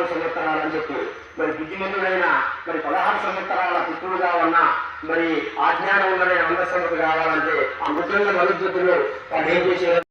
16 సంవత్సరాలని చెప్పి మరి బుద్ధిమంతుడైన మరి 16 సంవత్సరాల పుత్రుడుగా ఉన్న మరి ఆజ్ఞానం ఉన్నదైన 100 సంవత్సరం కావాలంటే ఆ ముఖ్యంగా మరుద్దులు వాళ్ళు ఏం చేసేవారు?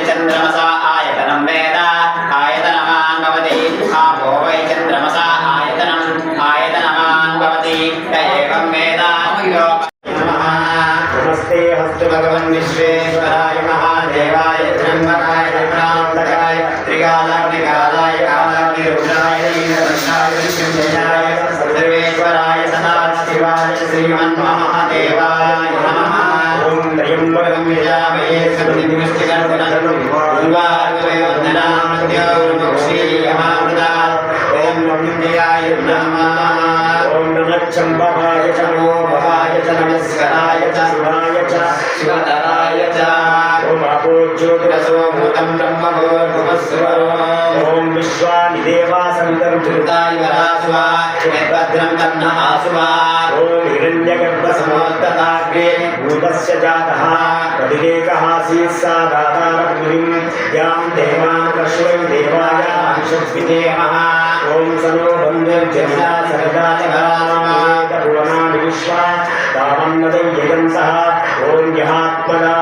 चंद्रमसा आयतनं वेद आयतनवान् भवति आपो वै चंद्रमसा आयतनवान् भवति य एवं वेद नमस्ते हस्तु भगवन् विश्वेश्वराय महादेवाय त्र्यम्बकाय त्रिपुरान्तकाय त्रिकालाग्निकालाय कालाग्निरुद्राय नीलकण्ठाय विष्णुजयाय सर्वेश्वराय सदाशिवाय श्रीमन्महादेवाय नमः। ओम त्र्यम्बकं यजामहे सुगन्धिपुष्टिकं पुनर्वार्गवे वन्दनामृत्योर्मुक्षीयमामृता ओम नमोऽन्याय नमः। ओम नमः चम्बकाय च नमो भवाय च नमस्काराय च शिवाय च शिवतराय च ओम अपोज्योतिरसो भूतं ब्रह्मभूर्भुवस्वरो ओम विश्वानि देवा सन्तर्भृताय वरासुवा भद्रं तन्न आसुवा ओम हिरण्यगर्भसमोत्तताग्रे भूतस्य जातः प्रतिरेकः आसीत् सा दातारग्निं यां देवान् कश्वै देवाय अंशस्वितेमः ओम सनो बन्धुर्जन्या सरदा जगामाद भुवनानि विश्वा तावन्नदं यजन्तः ओम यहात्मना